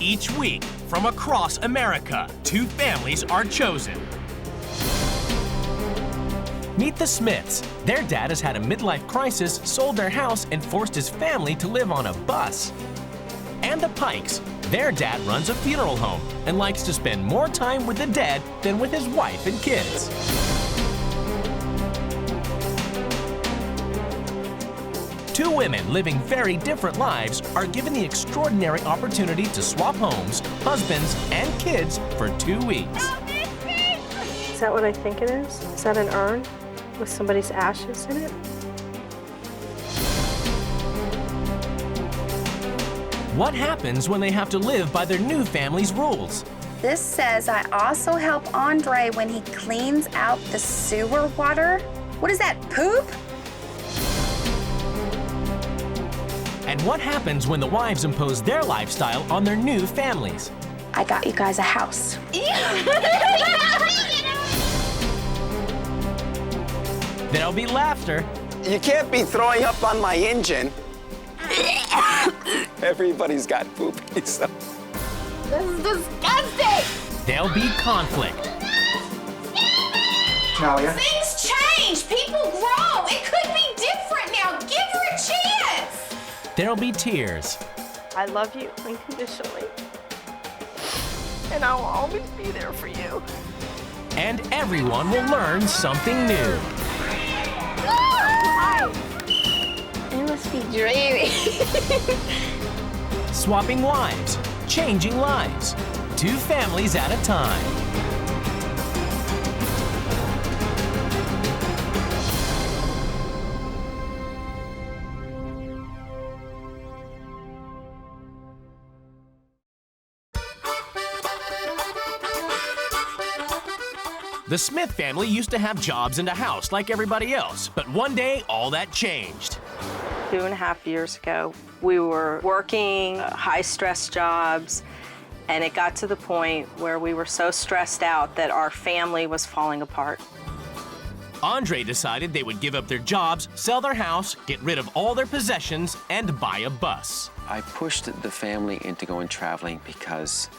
Each week, from across America, 2 families are chosen. Meet the Smiths. Their dad has had a midlife crisis, sold their house, and forced his family to live on a bus. And the Pikes. Their dad runs a funeral home and likes to spend more time with the dead than with his wife and kids. Two women living very different lives are given the extraordinary opportunity to swap homes, husbands, and kids for 2 weeks. Is that what I think it is? Is that an urn with somebody's ashes in it? What happens when they have to live by their new family's rules? This says I also help Andre when he cleans out the sewer water. What is that, poop? And what happens when the wives impose their lifestyle on their new families? I got you guys a house. There'll be laughter. You can't be throwing up on my engine. Everybody's got poopy stuff. This is disgusting. There'll be conflict. Talia? Things change. People grow. It could be different now. Give her a chance. There'll be tears. I love you unconditionally. And I will always be there for you. And everyone will learn something new. It must be draining. Swapping wives, changing lives. 2 families at a time. The Smith family used to have jobs and a house like everybody else, but one day all that changed. 2.5 years ago, we were working high-stress jobs, and it got to the point where we were so stressed out that our family was falling apart. Andre decided they would give up their jobs, sell their house, get rid of all their possessions, and buy a bus. I pushed the family into going traveling because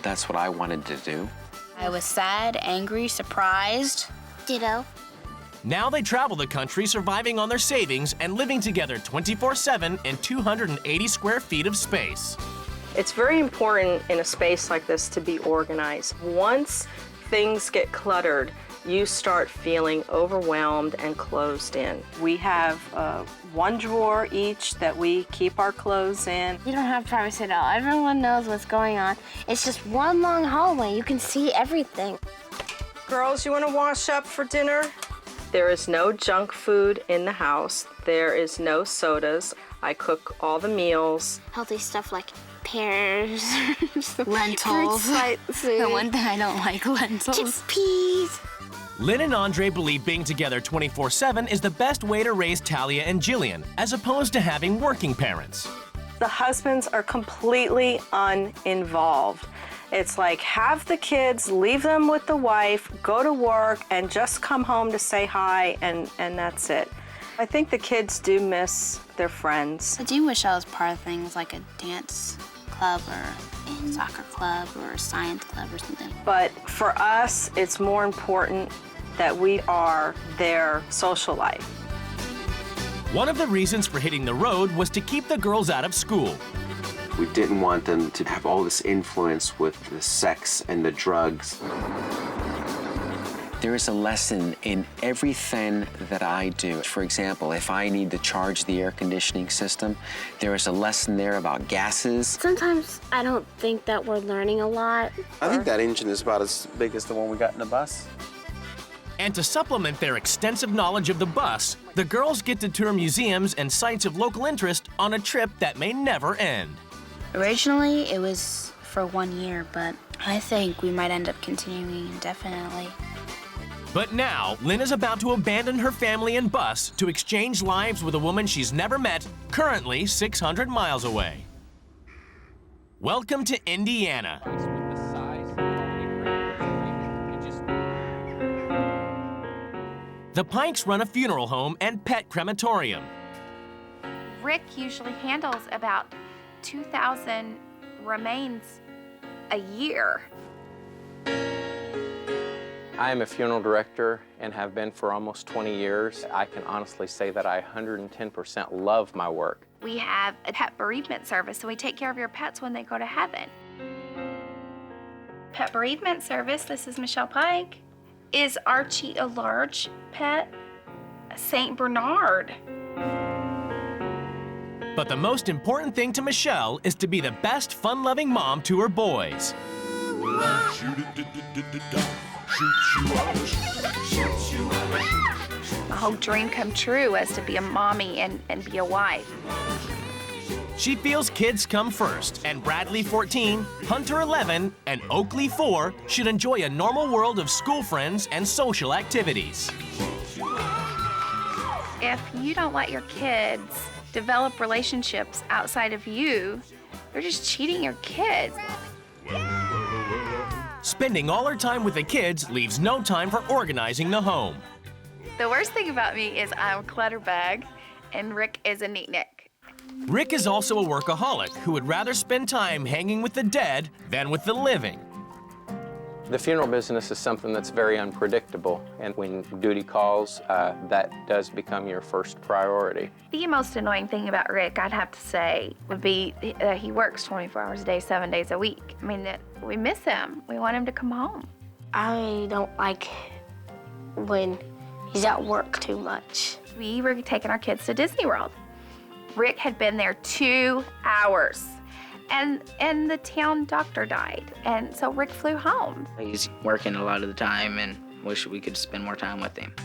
that's what I wanted to do. I was sad, angry, surprised. Ditto. Now they travel the country surviving on their savings and living together 24/7 in 280 square feet of space. It's very important in a space like this to be organized. Once things get cluttered, you start feeling overwhelmed and closed in. We have 1 drawer each that we keep our clothes in. You don't have privacy at all. Everyone knows what's going on. It's just one long hallway. You can see everything. Girls, you want to wash up for dinner? There is no junk food in the house. There is no sodas. I cook all the meals. Healthy stuff like pears, Lentils. The one thing I don't like, lentils. chickpeas. Lynn and Andre believe being together 24/7 is the best way to raise Talia and Jillian, as opposed to having working parents. The husbands are completely uninvolved. It's like have the kids, leave them with the wife, go to work, and just come home to say hi, and that's it. I think the kids do miss their friends. I do wish I was part of things like a dance club or a soccer club or a science club or something. But for us, it's more important that we are their social life. One of the reasons for hitting the road was to keep the girls out of school. We didn't want them to have all this influence with the sex and the drugs. There is a lesson in everything that I do. For example, if I need to charge the air conditioning system, there is a lesson there about gases. Sometimes I don't think that we're learning a lot. I think that engine is about as big as the one we got in the bus. And to supplement their extensive knowledge of the bus, the girls get to tour museums and sites of local interest on a trip that may never end. Originally, it was for 1 year, but I think we might end up continuing indefinitely. But now, Lynn is about to abandon her family and bus to exchange lives with a woman she's never met, currently 600 miles away. Welcome to Indiana. The Pikes run a funeral home and pet crematorium. Rick usually handles about 2,000 remains a year. I am a funeral director and have been for almost 20 years. I can honestly say that I 110% love my work. We have a pet bereavement service, so we take care of your pets when they go to heaven. Pet bereavement service, this is Michelle Pike. Is Archie a large pet? A Saint Bernard. But the most important thing to Michelle is to be the best fun-loving mom to her boys. My whole dream come true was to be a mommy and be a wife. She feels kids come first, and Bradley, 14, Hunter, 11, and Oakley, 4, should enjoy a normal world of school friends and social activities. If you don't let your kids develop relationships outside of you, you're just cheating your kids. Spending all her time with the kids leaves no time for organizing the home. The worst thing about me is I'm a clutter bag, and Rick is a neatnik. Rick is also a workaholic who would rather spend time hanging with the dead than with the living. The funeral business is something that's very unpredictable, and when duty calls, that does become your first priority. The most annoying thing about Rick, I'd have to say, would be that he works 24 hours a day, 7 days a week. I mean, that we miss him. We want him to come home. I don't like when he's at work too much. We were taking our kids to Disney World. Rick had been there 2 hours, and the town doctor died, and so Rick flew home. He's working a lot of the time and wish we could spend more time with him.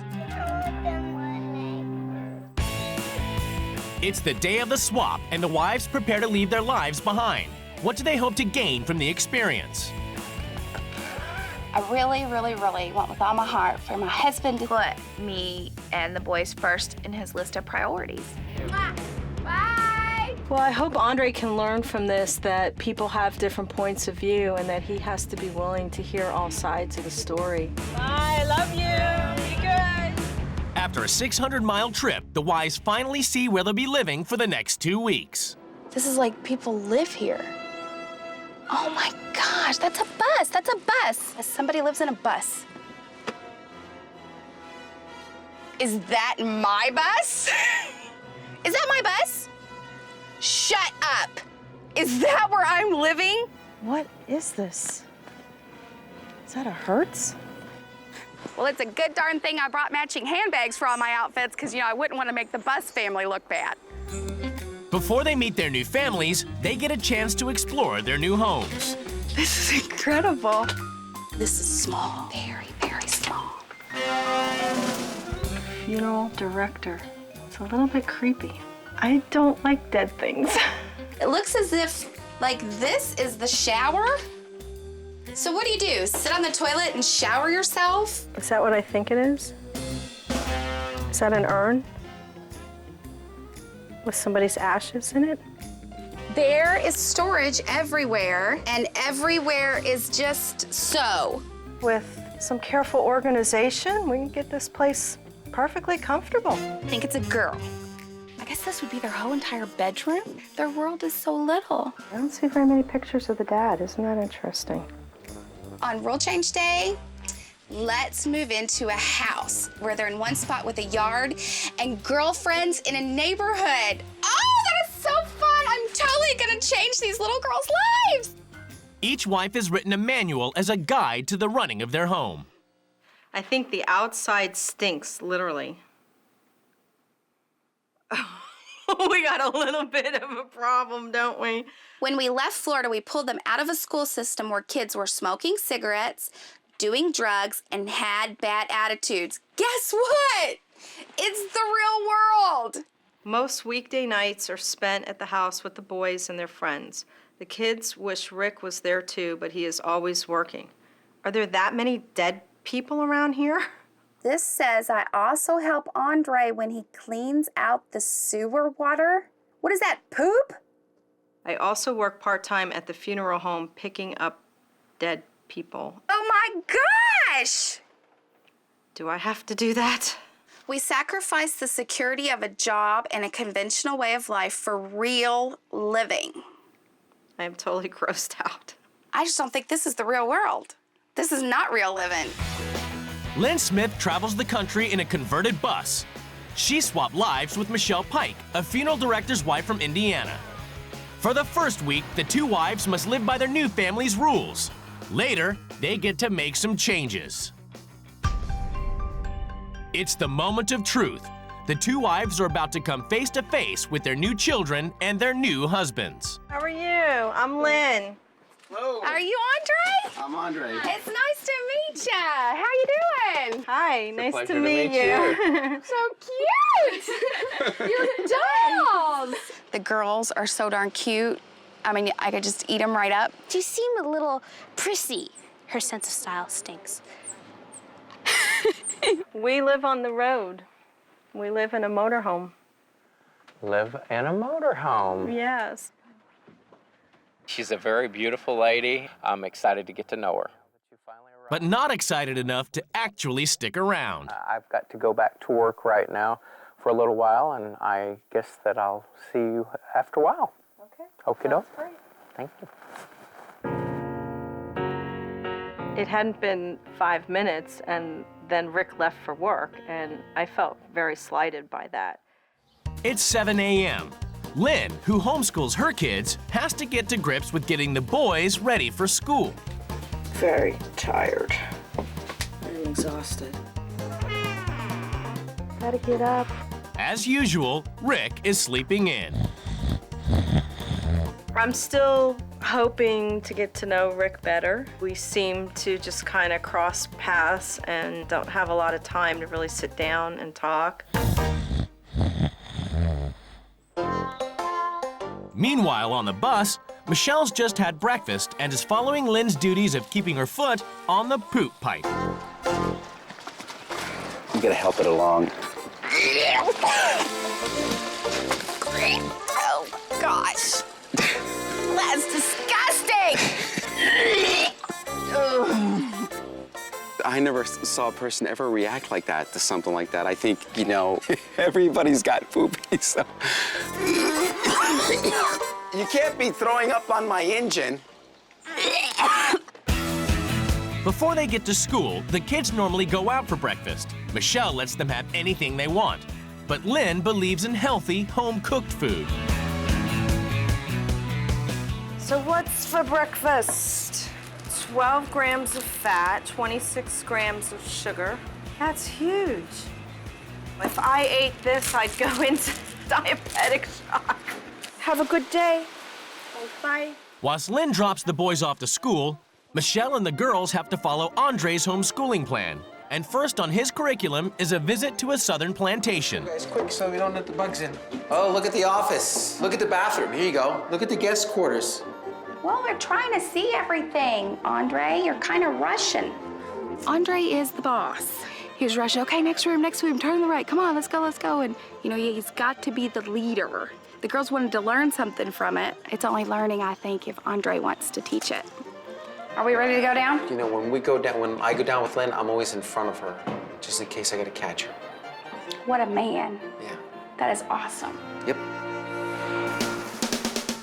It's the day of the swap, and the wives prepare to leave their lives behind. What do they hope to gain from the experience? I really, really, really want with all my heart for my husband to Put me and the boys first in his list of priorities. Bye! Well, I hope Andre can learn from this that people have different points of view and that he has to be willing to hear all sides of the story. Bye, love you. Be good. After a 600-mile trip, the wives finally see where they'll be living for the next 2 weeks. This is like people live here. Oh my gosh, that's a bus. That's a bus. Somebody lives in a bus. Is that my bus? Is that my bus? Shut up. Is that where I'm living? What is this? Is that a Hertz? Well, it's a good darn thing I brought matching handbags for all my outfits because, I wouldn't want to make the bus family look bad. Before they meet their new families, they get a chance to explore their new homes. This is incredible. This is small, very, very small. Funeral director. It's a little bit creepy. I don't like dead things. It looks as if, this is the shower. So what do? Sit on the toilet and shower yourself? Is that what I think it is? Is that an urn? With somebody's ashes in it? There is storage everywhere, and everywhere is just so. With some careful organization, we can get this place perfectly comfortable. I think it's a girl. I guess this would be their whole entire bedroom. Their world is so little. I don't see very many pictures of the dad. Isn't that interesting? On World Change Day, let's move into a house where they're in one spot with a yard and girlfriends in a neighborhood. Oh, that is so fun! I'm totally gonna change these little girls' lives! Each wife has written a manual as a guide to the running of their home. I think the outside stinks, literally. We got a little bit of a problem, don't we? When we left Florida, we pulled them out of a school system where kids were smoking cigarettes, doing drugs, and had bad attitudes. Guess what? It's the real world. Most weekday nights are spent at the house with the boys and their friends. The kids wish Rick was there too, but he is always working. Are there that many dead people around here? This says I also help Andre when he cleans out the sewer water. What is that, poop? I also work part-time at the funeral home picking up dead people. Oh my gosh! Do I have to do that? We sacrifice the security of a job and a conventional way of life for real living. I am totally grossed out. I just don't think this is the real world. This is not real living. Lynn Smith travels the country in a converted bus. She swapped lives with Michelle Pike, a funeral director's wife from Indiana. For the first week, the two wives must live by their new family's rules. Later, they get to make some changes. It's the moment of truth. The two wives are about to come face to face with their new children and their new husbands. How are you? I'm Lynn. Hello. Are you Andre? I'm Andre. It's nice to meet ya. How you doing? Hi, nice pleasure to meet you. So cute. You're dolls. The girls are so darn cute. I mean, I could just eat them right up. She seemed a little prissy. Her sense of style stinks. We live on the road. We live in a motorhome. Live in a motorhome. Yes. She's a very beautiful lady. I'm excited to get to know her. But not excited enough to actually stick around. I've got to go back to work right now for a little while, and I guess that I'll see you after a while. Okay. Okie doke. Thank you. It hadn't been 5 minutes, and then Rick left for work, and I felt very slighted by that. It's 7 a.m. Lynn, who homeschools her kids, has to get to grips with getting the boys ready for school. Very tired. I'm exhausted. Gotta get up. As usual, Rick is sleeping in. I'm still hoping to get to know Rick better. We seem to just kind of cross paths and don't have a lot of time to really sit down and talk. Meanwhile, on the bus, Michelle's just had breakfast and is following Lynn's duties of keeping her foot on the poop pipe. You gotta help it along. Oh, gosh. That's disgusting. I never saw a person ever react like that to something like that. I think, you know, everybody's got poopy, so. You can't be throwing up on my engine. Before they get to school, the kids normally go out for breakfast. Michelle lets them have anything they want. But Lynn believes in healthy, home-cooked food. So what's for breakfast? 12 grams of fat, 26 grams of sugar. That's huge. If I ate this, I'd go into diabetic shock. Have a good day. Bye. Whilst Lynn drops the boys off to school, Michelle and the girls have to follow Andre's homeschooling plan. And first on his curriculum is a visit to a southern plantation. Guys, quick, so we don't let the bugs in. Oh, look at the office. Look at the bathroom. Here you go. Look at the guest quarters. Well, we're trying to see everything, Andre. You're kind of rushing. Andre is the boss. He was rushing. Okay, next room, turn to the right. Come on, let's go. And, you know, he's got to be the leader. The girls wanted to learn something from it. It's only learning, I think, if Andre wants to teach it. Are we ready to go down? You know, when I go down with Lynn, I'm always in front of her, just in case I gotta catch her. What a man. Yeah. That is awesome. Yep.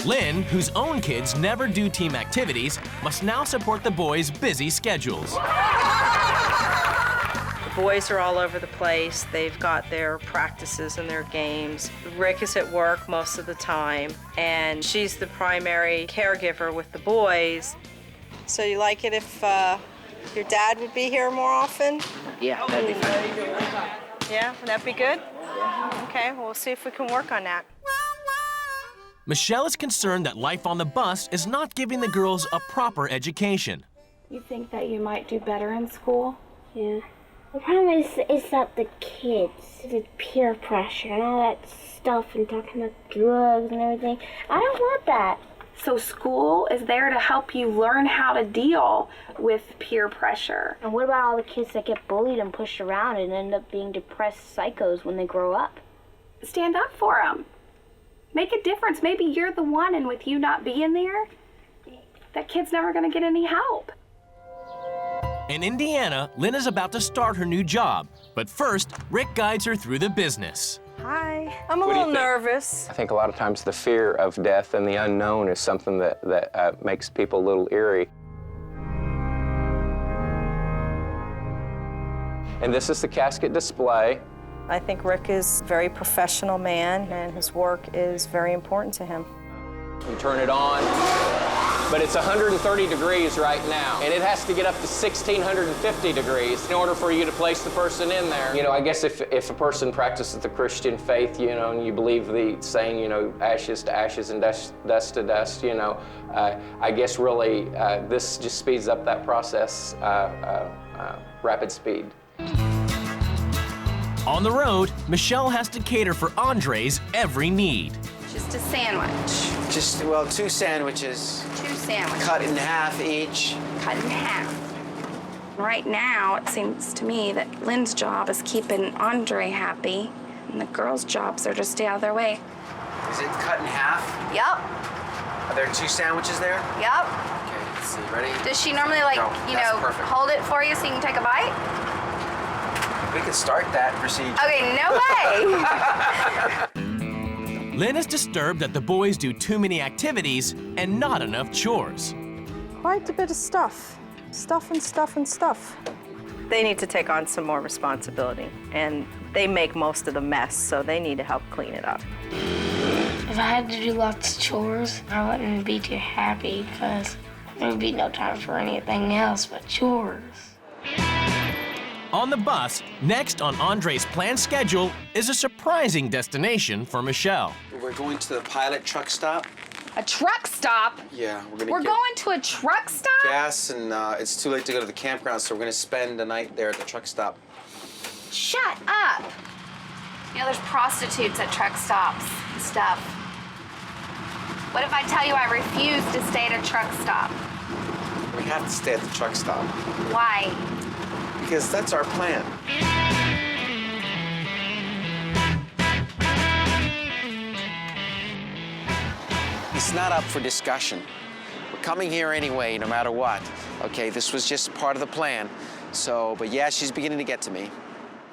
Lynn, whose own kids never do team activities, must now support the boys' busy schedules. The boys are all over the place. They've got their practices and their games. Rick is at work most of the time, and she's the primary caregiver with the boys. So you like it if your dad would be here more often? Yeah, that'd be fine. Yeah, would that be good? Okay, well, we'll see if we can work on that. Michelle is concerned that life on the bus is not giving the girls a proper education. You think that you might do better in school? Yeah. The problem is that the kids, the peer pressure and all that stuff and talking about drugs and everything. I don't want that. So school is there to help you learn how to deal with peer pressure. And what about all the kids that get bullied and pushed around and end up being depressed psychos when they grow up? Stand up for them. Make a difference. Maybe you're the one, and with you not being there, that kid's never going to get any help. In Indiana, Lynn is about to start her new job. But first, Rick guides her through the business. Hi. I'm a What do you little think? nervous. I think a lot of times the fear of death and the unknown is something that makes people a little eerie. And this is the casket display. I think Rick is a very professional man, and his work is very important to him. You turn it on, but it's 130 degrees right now, and it has to get up to 1,650 degrees in order for you to place the person in there. You know, I guess if a person practices the Christian faith, you know, and you believe the saying, you know, ashes to ashes and dust to dust, you know, I guess really this just speeds up that process, rapid speed. On the road, Michelle has to cater for Andre's every need. Just a sandwich. Just, well, 2 sandwiches. 2 sandwiches. Cut in half each. Cut in half. Right now, it seems to me that Lynn's job is keeping Andre happy, and the girls' jobs are to stay out of their way. Is it cut in half? Yup. Are there 2 sandwiches there? Yup. Okay, let's see. Ready? Does she normally, like, Go. you That's know, perfect. hold it for you so you can take a bite? We could start that procedure. Okay, no way. Lynn is disturbed that the boys do too many activities and not enough chores. Quite a bit of stuff. Stuff and stuff and stuff. They need to take on some more responsibility, and they make most of the mess, so they need to help clean it up. If I had to do lots of chores, I wouldn't be too happy because there would be no time for anything else but chores. On the bus, next on Andre's planned schedule is a surprising destination for Michelle. We're going to the pilot truck stop. A truck stop? Yeah, we're We're get going to a truck stop? gas, and it's too late to go to the campground, so we're gonna spend the night there at the truck stop. Shut up. You know, there's prostitutes at truck stops and stuff. What if I tell you I refuse to stay at a truck stop? We have to stay at the truck stop Why? because that's our plan. It's not up for discussion. We're coming here anyway, no matter what. Okay, this was just part of the plan. So, but yeah, she's beginning to get to me.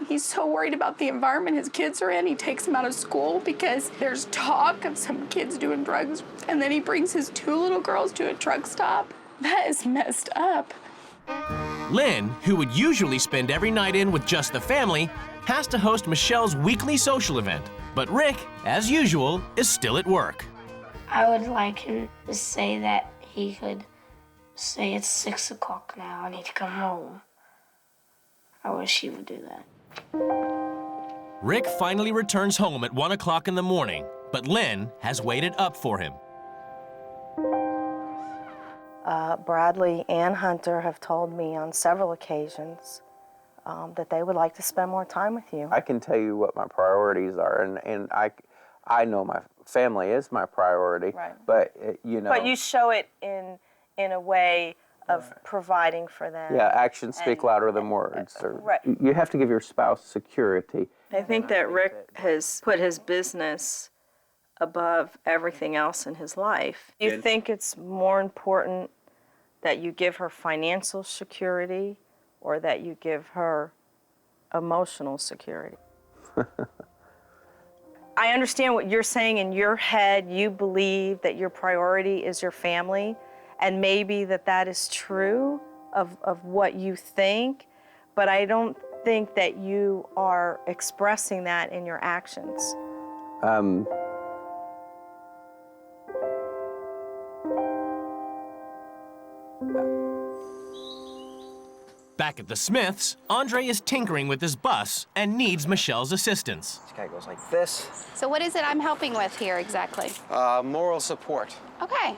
He's so worried about the environment his kids are in. He takes them out of school because there's talk of some kids doing drugs, and then he brings his 2 little girls to a truck stop. That is messed up. Lynn, who would usually spend every night in with just the family, has to host Michelle's weekly social event. But Rick, as usual, is still at work. I would like him to say that he could say it's 6 o'clock now, I need to come home. I wish he would do that. Rick finally returns home at 1 o'clock in the morning, but Lynn has waited up for him. Bradley and Hunter have told me on several occasions that they would like to spend more time with you. I can tell you what my priorities are, and I know my family is my priority. Right. But you know. But you show it in a way of providing for them. Yeah, actions speak louder than words. Right. You have to give your spouse security. I think that Rick has put his business above everything else in his life. You think it's more important that you give her financial security or that you give her emotional security? I understand what you're saying. In your head, you believe that your priority is your family, and maybe that is true of what you think, but I don't think that you are expressing that in your actions. Back at the Smiths, Andre is tinkering with his bus and needs Michelle's assistance. This guy goes like this. So what is it I'm helping with here exactly? Moral support. Okay.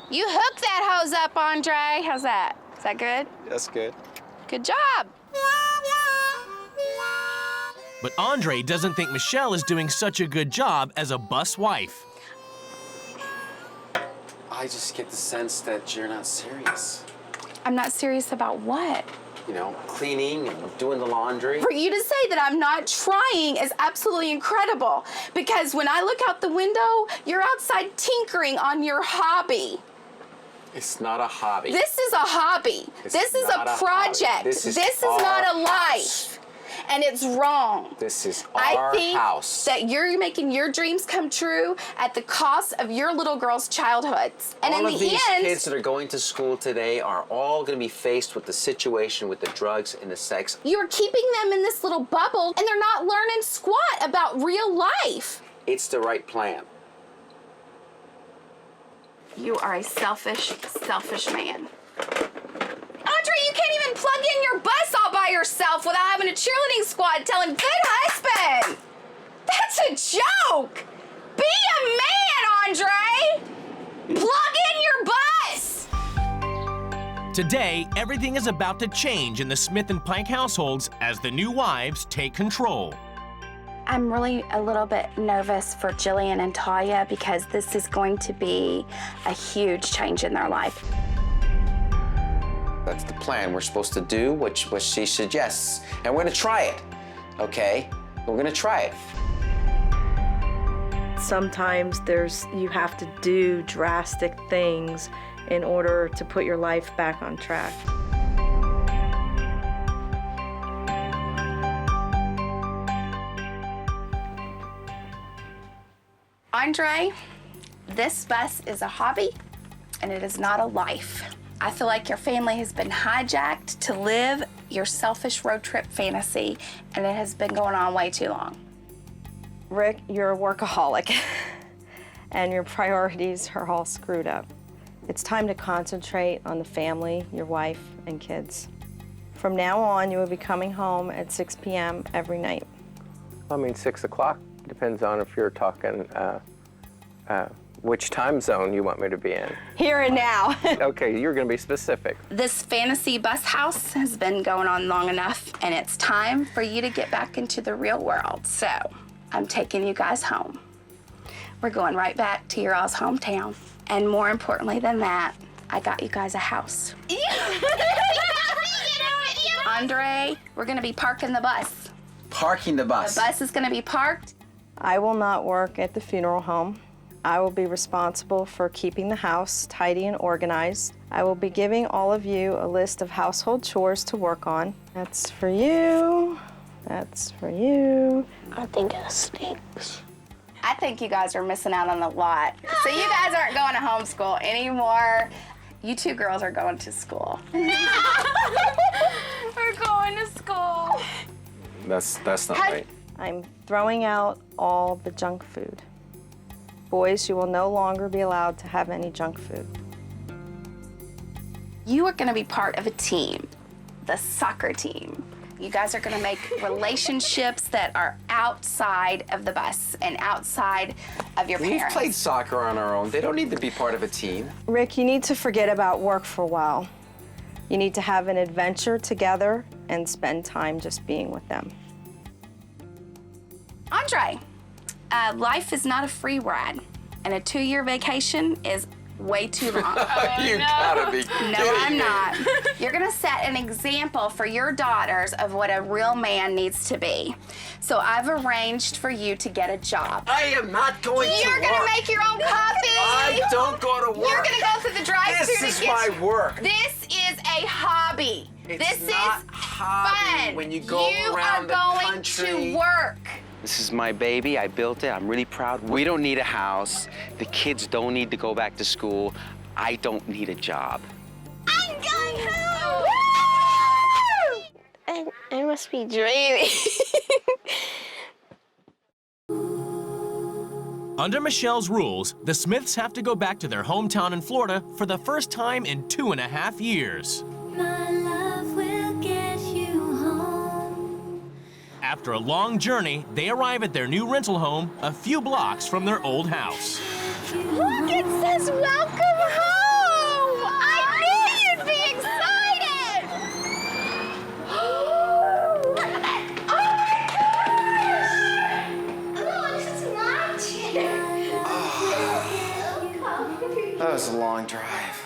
You hook that hose up, Andre. How's that? Is that good? That's good. Good job. But Andre doesn't think Michelle is doing such a good job as a bus wife. I just get the sense that you're not serious. I'm not serious about what? You know, cleaning and doing the laundry. For you to say that I'm not trying is absolutely incredible, because when I look out the window, you're outside tinkering on your hobby. It's not a hobby. This is a hobby. This is a project. This is not a life. and it's wrong. This is our house. That you're making your dreams come true at the cost of your little girl's childhoods. And all in of the these end, kids that are going to school today are all going to be faced with the situation with the drugs and the sex. you're keeping them in this little bubble, and they're not learning squat about real life. It's the right plan. You are a selfish, selfish man. Andre, you can't even plug in your bus all by yourself without having a cheerleading squad telling good husband. That's a joke. Be a man, Andre. Plug in your bus. Today, everything is about to change in the Smith and Pike households as the new wives take control. I'm really a little bit nervous for Jillian and Talia because this is going to be a huge change in their life. That's the plan. We're supposed to do what she suggests. And we're going to try it, okay? We're going to try it. Sometimes you have to do drastic things in order to put your life back on track. Andre, this bus is a hobby and it is not a life. I feel like your family has been hijacked to live your selfish road trip fantasy, and it has been going on way too long. Rick, you're a workaholic and your priorities are all screwed up. It's time to concentrate on the family, your wife, and kids. From now on, you will be coming home at 6 p.m. every night. I mean, 6 o'clock depends on if you're talking which time zone you want me to be in. Here and now. Okay, you're going to be specific. This fantasy bus house has been going on long enough, and it's time for you to get back into the real world. So, I'm taking you guys home. We're going right back to your all's hometown. And more importantly than that, I got you guys a house. Andre, we're gonna be parking the bus. Parking the bus. The bus is gonna be parked. I will not work at the funeral home. I will be responsible for keeping the house tidy and organized. I will be giving all of you a list of household chores to work on. That's for you. That's for you. I think it stinks. I think you guys are missing out on a lot. So you guys aren't going to homeschool anymore. You two girls are going to school. We're going to school. That's not right. I'm throwing out all the junk food. Boys, you will no longer be allowed to have any junk food. You are gonna be part of a team, the soccer team. You guys are gonna make relationships that are outside of the bus and outside of your We've parents. played soccer on our own. They don't need to be part of a team. Rick, you need to forget about work for a while. You need to have an adventure together and spend time just being with them. Andre, life is not a free ride, and a 2-year vacation is way too long. You gotta be kidding No, I'm me. not. You're gonna set an example for your daughters of what a real man needs to be. So I've arranged for you to get a job. I am not going to work. You're gonna make your own coffee. I don't go to work. You're gonna go to the drive-thru. This is my work. This is a hobby. It's this not is hobby fun. when you go around the You are going country. to work. This is my baby. I built it. I'm really proud. We don't need a house. The kids don't need to go back to school. I don't need a job. I'm going home. I must be dreaming. Under Michelle's rules, the Smiths have to go back to their hometown in Florida for the first time in 2.5 years. After a long journey, they arrive at their new rental home a few blocks from their old house. Look, it says welcome home. I knew you'd be excited. Oh my gosh. Oh, this is my chair. That was a long drive.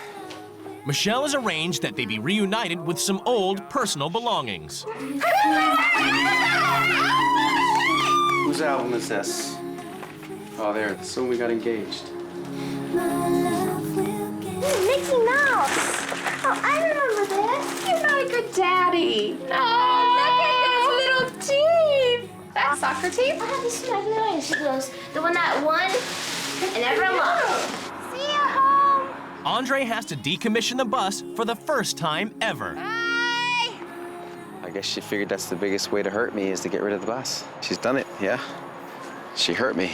Michelle has arranged that they be reunited with some old personal belongings. Whose album is this? Oh, there. So we got engaged. Mickey Mouse. Oh, I remember this. You're not a good daddy. No. Look at this little soccer team? This is my really nice. She goes, the one that won and everyone lost. See you home. Andre has to decommission the bus for the first time ever. Bye. I guess she figured that's the biggest way to hurt me is to get rid of the bus. She's done it, yeah. She hurt me.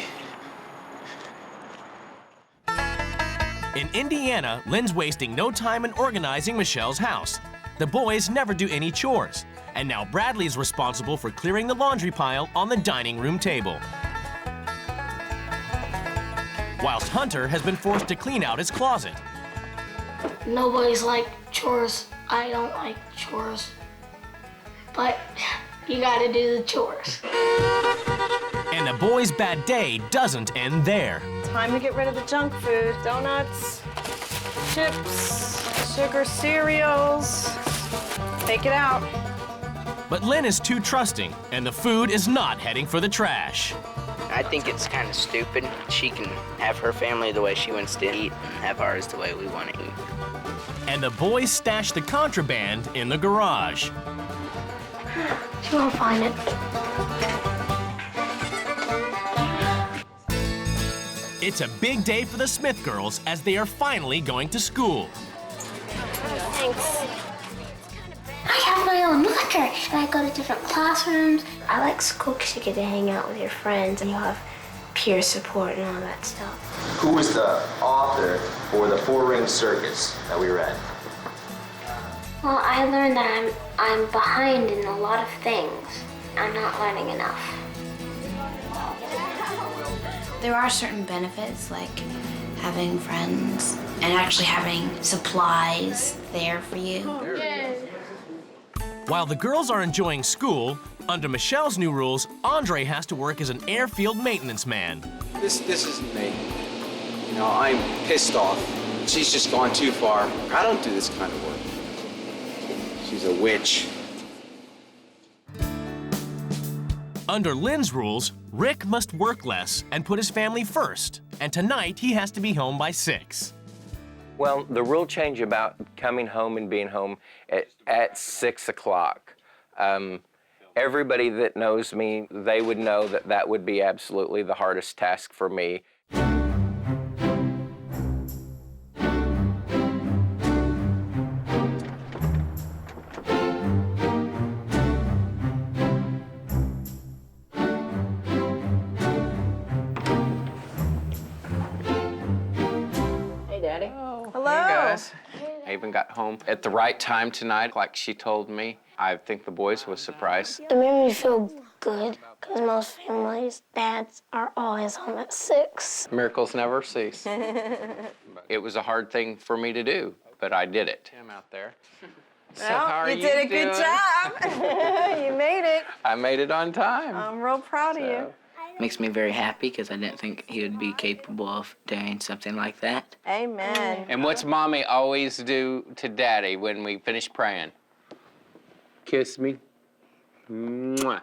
In Indiana, Lynn's wasting no time in organizing Michelle's house. The boys never do any chores. And now Bradley's responsible for clearing the laundry pile on the dining room table. Whilst Hunter has been forced to clean out his closet. Nobody's like chores. I don't like chores. But you gotta do the chores. And the boys' bad day doesn't end there. Time to get rid of the junk food. Donuts, chips, sugar cereals. Take it out. But Lynn is too trusting, and the food is not heading for the trash. I think it's kind of stupid. She can have her family the way she wants to eat and have ours the way we want to eat. And the boys stash the contraband in the garage. She won't find it. It's a big day for the Smith girls as they are finally going to school. Thanks. I have my own locker, and I go to different classrooms. I like school because you get to hang out with your friends, and you have peer support and all that stuff. Who was the author for the Four-Ring Circus that we read? Well, I learned that I'm behind in a lot of things. I'm not learning enough. There are certain benefits, like having friends and actually having supplies there for you. While the girls are enjoying school, under Michelle's new rules, Andre has to work as an airfield maintenance man. This isn't me. You know, I'm pissed off. She's just gone too far. I don't do this kind of work. She's a witch. Under Lynn's rules, Rick must work less and put his family first. And tonight, he has to be home by 6. Well, the rule change about coming home and being home at 6 o'clock. Everybody that knows me, they would know that that would be absolutely the hardest task for me. Hello. Hey guys. I even got home at the right time tonight, like she told me. I think the boys was surprised. It made me feel good, because most families' dads are always home at 6. Miracles never cease. It was a hard thing for me to do, but I did it. I'm out there. So well, how are you did a good doing? job. You made it. I made it on time. I'm real proud of you. Makes me very happy because I didn't think he would be capable of doing something like that. Amen. And what's Mommy always do to Daddy when we finish praying? Kiss me. Mwah.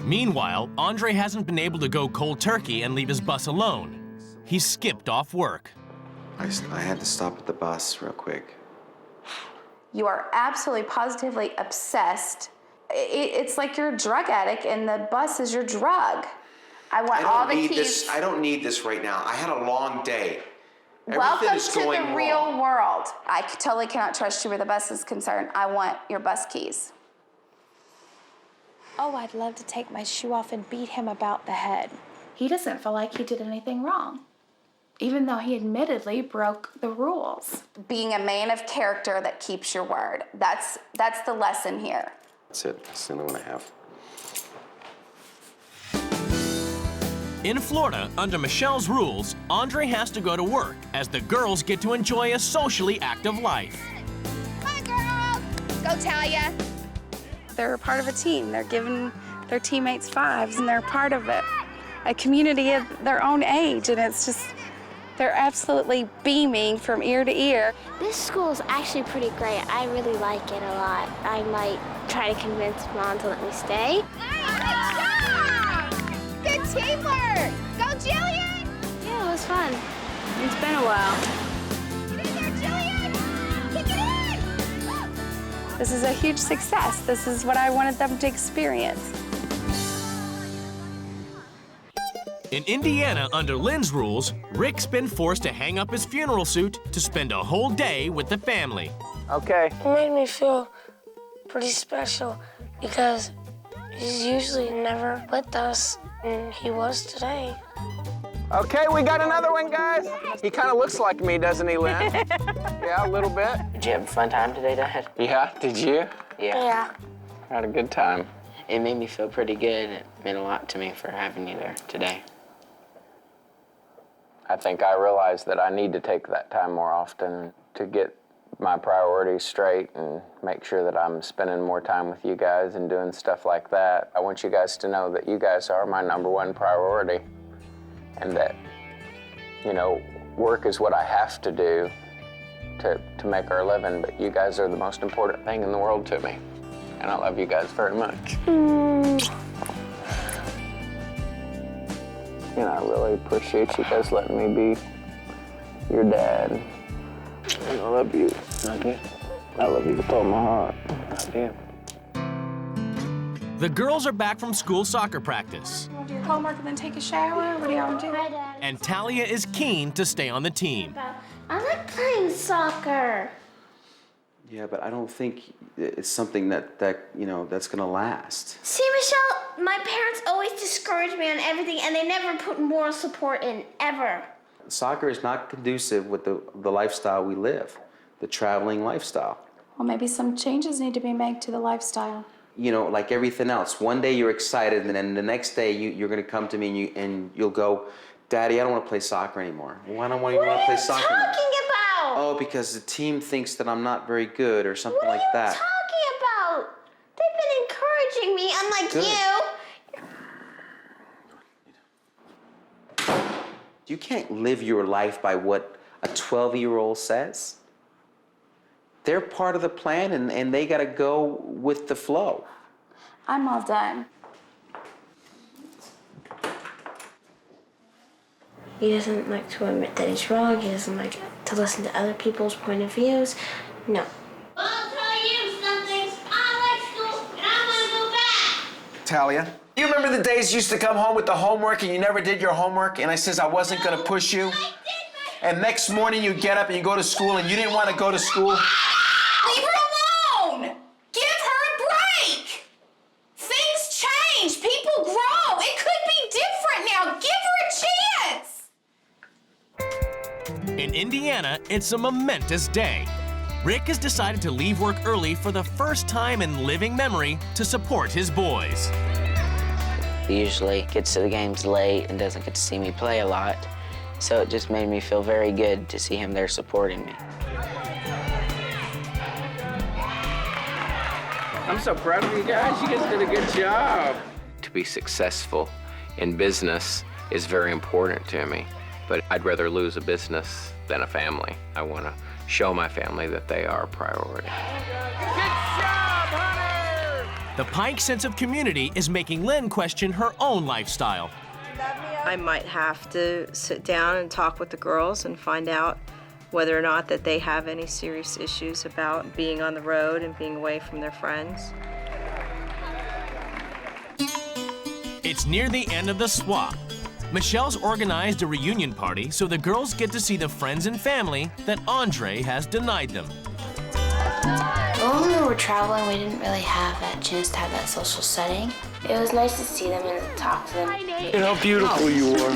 Meanwhile, Andre hasn't been able to go cold turkey and leave his bus alone. He's skipped off work. I had to stop at the bus real quick. You are absolutely positively obsessed. It's like you're a drug addict and the bus is your drug. I want all the keys. I don't need this right now. I had a long day. Welcome to the real world. I totally cannot trust you where the bus is concerned. I want your bus keys. Oh, I'd love to take my shoe off and beat him about the head. He doesn't feel like he did anything wrong, even though he admittedly broke the rules. Being a man of character that keeps your word. That's the lesson here. That's it. That's the only one I have. In Florida, under Michelle's rules, Andre has to go to work as the girls get to enjoy a socially active life. Come on, girls. Go, Talia. They're part of a team. They're giving their teammates 5s, and they're part of a community of their own age, and it's just, they're absolutely beaming from ear to ear. This school is actually pretty great. I really like it a lot. I might try to convince Mom to let me stay. Good teamwork. Go, Jillian. Yeah, it was fun. It's been a while. Get in there, Jillian. Kick it in. This is a huge success. This is what I wanted them to experience. In Indiana, under Lynn's rules, Rick's been forced to hang up his funeral suit to spend a whole day with the family. Okay. It made me feel pretty special because he's usually never with us, and he was today. Okay, we got another one, guys. He kind of looks like me, doesn't he, Lynn? Yeah, a little bit. Did you have a fun time today, Dad? Yeah, did you? Yeah. I had a good time. It made me feel pretty good. It meant a lot to me for having you there today. I think I realized that I need to take that time more often to get my priorities straight and make sure that I'm spending more time with you guys and doing stuff like that. I want you guys to know that you guys are my #1 priority and that, you know, work is what I have to do to make our living, but you guys are the most important thing in the world to me. And I love you guys very much. And I really appreciate you guys letting me be your dad. And I love you. I do. I love you with all my heart. I do. The girls are back from school soccer practice, You want to do your homework and then take a shower? What do y'all want to do? and Talia is keen to stay on the team. I like playing soccer. Yeah, but I don't think it's something that you know, that's gonna last. See, Michelle, my parents always discourage me on everything, and they never put moral support in, ever. Soccer is not conducive with the lifestyle we live, the traveling lifestyle. Well, maybe some changes need to be made to the lifestyle. You know, like everything else, one day you're excited, and then the next day you're gonna come to me and you'll go, Daddy, I don't want to play soccer anymore. Why don't you want to play soccer anymore? What are you talking about? Oh, because the team thinks that I'm not very good or something like that. What are you talking about? They've been encouraging me, unlike Good. you. You can't live your life by what a 12-year-old says. They're part of the plan, and they got to go with the flow. I'm all done. He doesn't like to admit that he's wrong. He doesn't like to listen to other people's point of views. No. I'll tell you something. I like school, and I want to go back. Talia, you remember the days you used to come home with the homework and you never did your homework and I says I wasn't gonna push you? And next morning you get up and you go to school and you didn't want to go to school? Leave her alone! Give her a break! Things change, people grow. It could be different now. Give her a chance! In Indiana, it's a momentous day. Rick has decided to leave work early for the first time in living memory to support his boys. He usually gets to the games late and doesn't get to see me play a lot. So it just made me feel very good to see him there supporting me. I'm so proud of you guys. You guys did a good job. To be successful in business is very important to me, but I'd rather lose a business than a family. I want to show my family that they are a priority. The Pike sense of community is making Lynn question her own lifestyle. I might have to sit down and talk with the girls and find out whether or not that they have any serious issues about being on the road and being away from their friends. It's near the end of the swap. Michelle's organized a reunion party so the girls get to see the friends and family that Andre has denied them. When we were traveling, we didn't really have that chance to have that social setting. It was nice to see them and to talk to them. And how beautiful you are.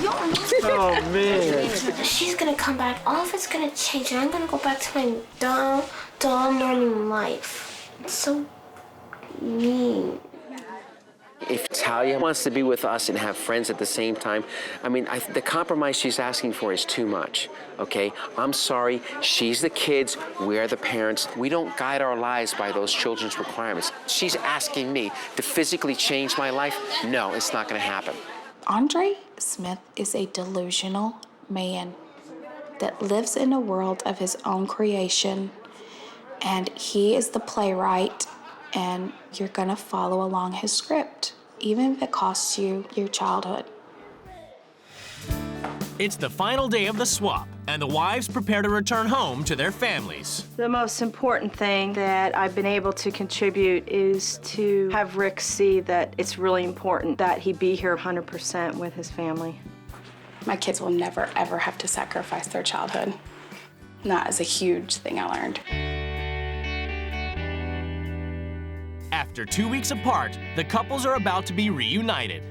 Oh, man. She's gonna come back. All of it's gonna change, and I'm gonna go back to my dull, normal life. It's so mean. If Talia wants to be with us and have friends at the same time, I mean, the compromise she's asking for is too much, okay? I'm sorry, she's the kids, we're the parents. We don't guide our lives by those children's requirements. She's asking me to physically change my life. No, it's not gonna happen. Andre Smith is a delusional man that lives in a world of his own creation, and he is the playwright, and you're gonna follow along his script, even if it costs you your childhood. It's the final day of the swap, and the wives prepare to return home to their families. The most important thing that I've been able to contribute is to have Rick see that it's really important that he be here 100% with his family. My kids will never, ever have to sacrifice their childhood. And that is a huge thing I learned. After 2 weeks apart, the couples are about to be reunited.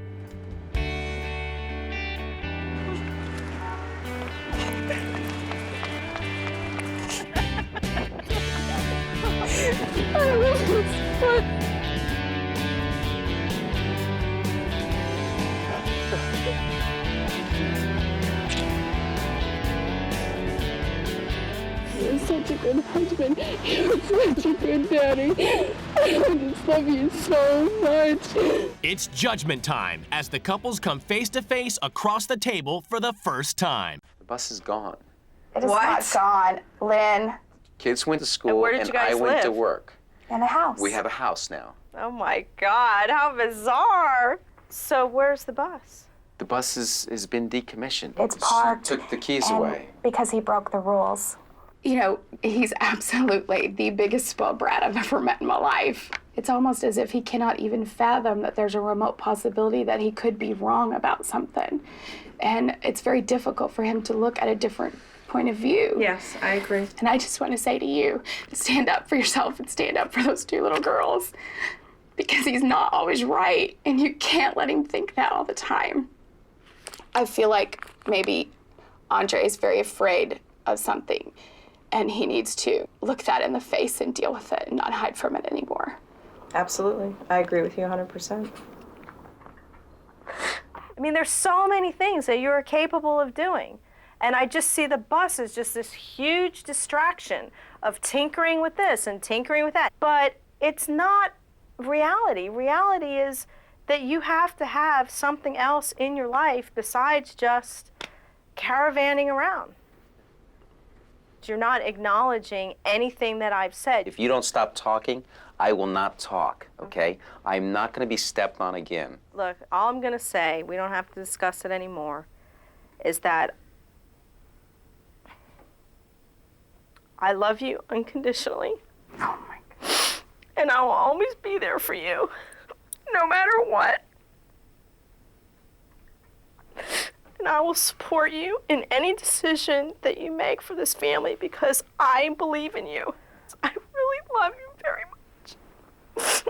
You're such a good husband. You're such a good daddy. I just love you so much. It's judgment time as the couples come face to face across the table for the first time. The bus is gone. It is not gone. Lynn. Kids went to school And where did you guys I went to live? work. In a house. We have a house now. Oh my God, how bizarre. So where's the bus? The bus has been decommissioned. It's parked. Took the keys and away. Because he broke the rules. You know, he's absolutely the biggest spoiled brat I've ever met in my life. It's almost as if he cannot even fathom that there's a remote possibility that he could be wrong about something. And it's very difficult for him to look at a different point of view. Yes, I agree. And I just want to say to you, stand up for yourself and stand up for those two little girls. Because he's not always right, and you can't let him think that all the time. I feel like maybe Andre is very afraid of something, and he needs to look that in the face and deal with it and not hide from it anymore. Absolutely. I agree with you 100%. I mean, there's so many things that you're capable of doing. And I just see the bus as just this huge distraction of tinkering with this and tinkering with that. But it's not reality. Reality is that you have to have something else in your life besides just caravanning around. You're not acknowledging anything that I've said. If you don't stop talking, I will not talk, okay? I'm not going to be stepped on again. Look, all I'm going to say, we don't have to discuss it anymore, is that I love you unconditionally. Oh my God. And I will always be there for you, no matter what. And I will support you in any decision that you make for this family because I believe in you. I really love you very much.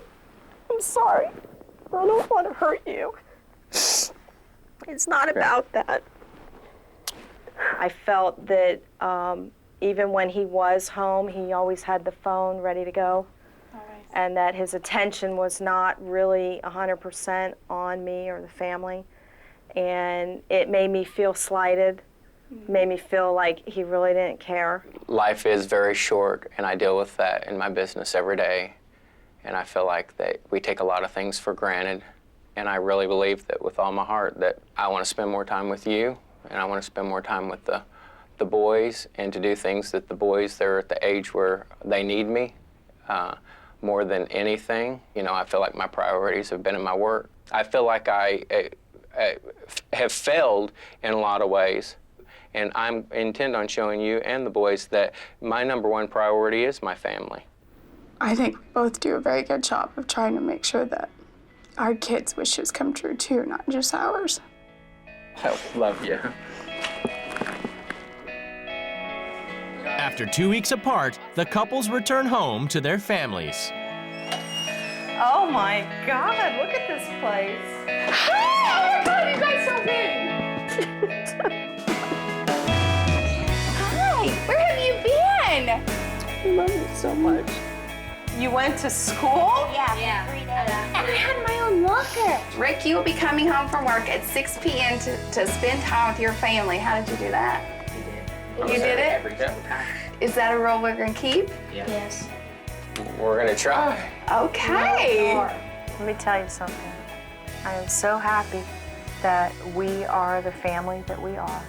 I'm sorry. I don't want to hurt you. It's not about that. I felt that even when he was home, he always had the phone ready to go. And that his attention was not really 100% on me or the family. And it made me feel slighted, made me feel like he really didn't care. Life is very short, and I deal with that in my business every day. And I feel like that we take a lot of things for granted. And I really believe that with all my heart that I want to spend more time with you, and I want to spend more time with the boys, and to do things that the boys, they're at the age where they need me. More than anything, you know, I feel like my priorities have been in my work. I feel like I have failed in a lot of ways, and I intend on showing you and the boys that my #1 priority is my family. I think both do a very good job of trying to make sure that our kids' wishes come true too, not just ours. I love you. After 2 weeks apart, the couples return home to their families. Oh my God, look at this place. Oh my God, you guys are big! Hi, where have you been? I love you so much. You went to school? Yeah. 3 days. And I had my own locker. Rick, you will be coming home from work at 6 p.m. to spend time with your family. How did you do that? You did it? Every single time. Is that a rule we're gonna keep? Yeah. Yes. We're gonna try. Okay. Let me tell you something. I am so happy that we are the family that we are.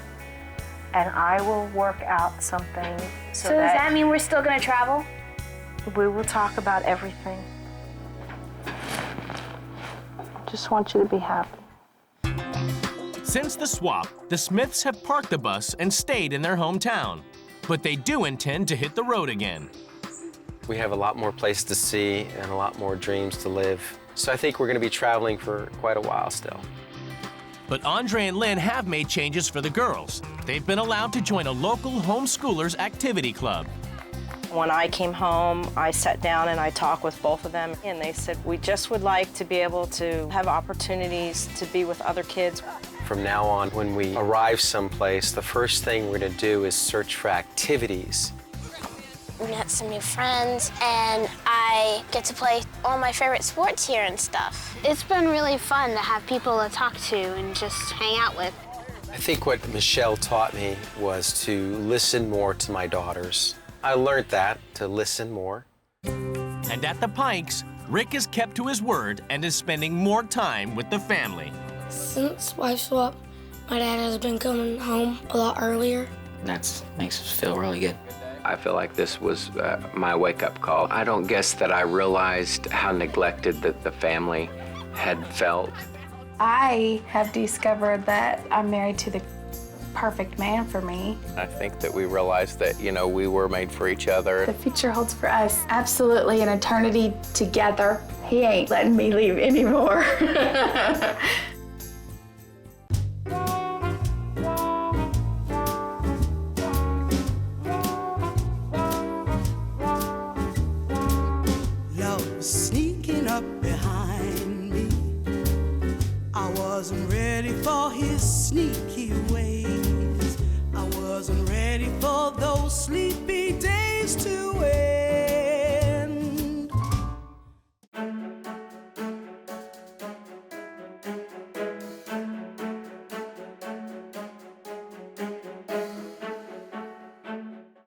And I will work out something So does that mean we're still gonna travel? we will talk about everything. Just want you to be happy. Since the swap, the Smiths have parked the bus and stayed in their hometown. But they do intend to hit the road again. We have a lot more places to see and a lot more dreams to live. So I think we're going to be traveling for quite a while still. But Andre and Lynn have made changes for the girls. They've been allowed to join a local homeschoolers activity club. When I came home, I sat down and I talked with both of them, and they said, we just would like to be able to have opportunities to be with other kids. From now on, when we arrive someplace, the first thing we're going to do is search for activities. We met some new friends, and I get to play all my favorite sports here and stuff. It's been really fun to have people to talk to and just hang out with. I think what Michelle taught me was to listen more to my daughters. I learned that, to listen more. And at the Pikes, Rick has kept to his word and is spending more time with the family. Since wife swap, my dad has been coming home a lot earlier. That makes us feel really good. I feel like this was my wake-up call. I don't guess that I realized how neglected that the family had felt. I have discovered that I'm married to the perfect man for me. I think that we realized that, you know, we were made for each other. The future holds for us absolutely an eternity together. He ain't letting me leave anymore. Love was sneaking up behind me. I wasn't ready for his sneaky ways. I wasn't ready for those sleepy days to wait.